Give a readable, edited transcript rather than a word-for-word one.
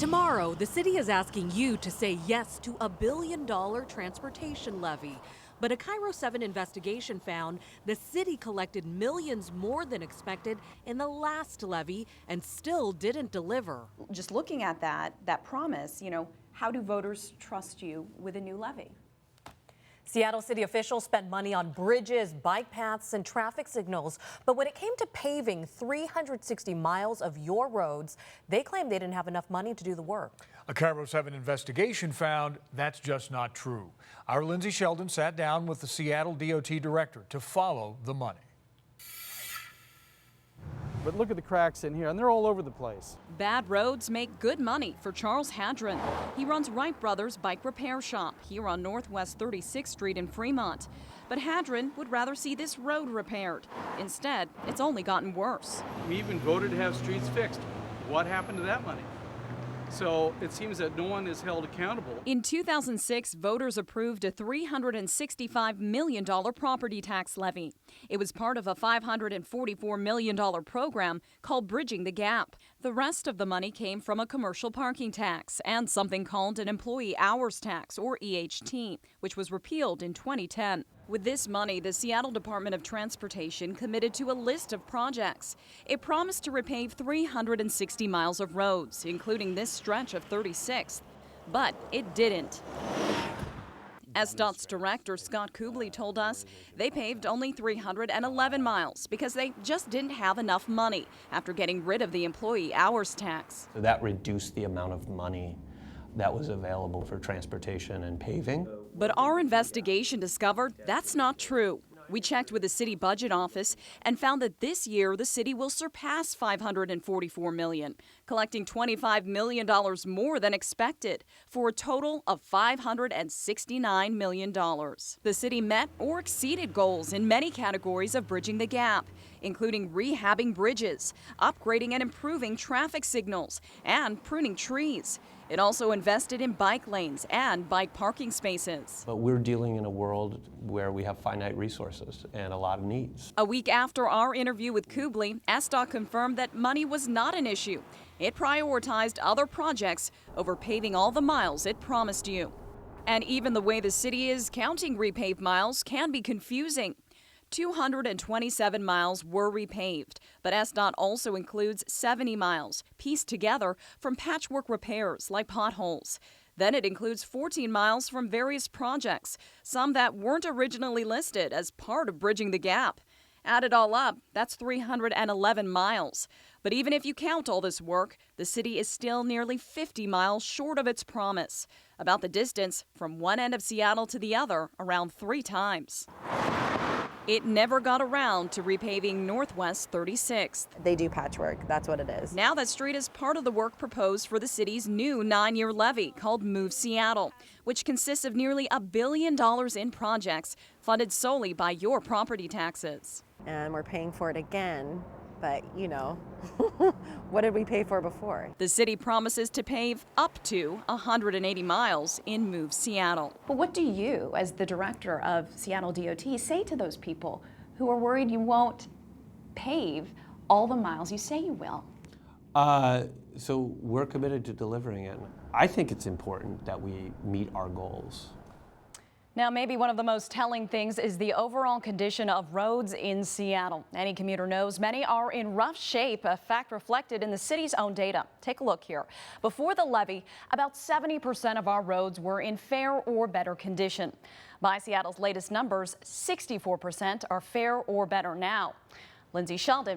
Tomorrow, the city is asking you to say yes to a $1 billion transportation levy. But a Cairo 7 investigation found the city collected millions more than expected in the last levy and still didn't deliver. Just looking at that promise, how do voters trust you with a new levy? Seattle city officials spent money on bridges, bike paths, and traffic signals. But when it came to paving 360 miles of your roads, they claimed they didn't have enough money to do the work. A Cairo 7 investigation found that's just not true. Our Lindsay Sheldon sat down with the Seattle DOT director to follow the money. But look at the cracks in here, and they're all over the place. Bad roads make good money for Charles Hadron. He runs Wright Brothers Bike Repair Shop here on Northwest 36th Street in Fremont. But Hadron would rather see this road repaired. Instead, it's only gotten worse. We even voted to have streets fixed. What happened to that money? So it seems that no one is held accountable. In 2006, voters approved a $365 million property tax levy. It was part of a $544 million program called Bridging the Gap. The rest of the money came from a commercial parking tax and something called an employee hours tax, or EHT, which was repealed in 2010. With this money, the Seattle Department of Transportation committed to a list of projects. It promised to repave 360 miles of roads, including this stretch of 36th. But it didn't. SDOT's director, Scott Kubley, told us they paved only 311 miles because they just didn't have enough money after getting rid of the employee hours tax. So that reduced the amount of money that was available for transportation and paving. But our investigation discovered that's not true. We checked with the city budget office and found that this year the city will surpass $544 million, collecting $25 million more than expected for a total of $569 million. The city met or exceeded goals in many categories of bridging the gap, including rehabbing bridges, upgrading and improving traffic signals, and pruning trees. It also invested in bike lanes and bike parking spaces. But we're dealing in a world where we have finite resources and a lot of needs. A week after our interview with Kubley, SDOT confirmed that money was not an issue. It prioritized other projects over paving all the miles it promised you. And even the way the city is counting repaved miles can be confusing. 227 miles were repaved, but SDOT also includes 70 miles pieced together from patchwork repairs like potholes. Then it includes 14 miles from various projects, some that weren't originally listed as part of Bridging the Gap. Add it all up, that's 311 miles. But even if you count all this work, the city is still nearly 50 miles short of its promise, about the distance from one end of Seattle to the other, around 3 times. It never got around to repaving Northwest 36th. They do patchwork, that's what it is. Now that street is part of the work proposed for the city's new 9-year levy called Move Seattle, which consists of nearly $1 billion in projects funded solely by your property taxes. And we're paying for it again, but what did we pay for before? The city promises to pave up to 180 miles in Move Seattle. But what do you, as the director of Seattle DOT, say to those people who are worried you won't pave all the miles you say you will? So we're committed to delivering it. I think it's important that we meet our goals. Now, maybe one of the most telling things is the overall condition of roads in Seattle. Any commuter knows many are in rough shape, a fact reflected in the city's own data. Take a look here. Before the levy, about 70% of our roads were in fair or better condition. By Seattle's latest numbers, 64% are fair or better now. Lindsay Sheldon.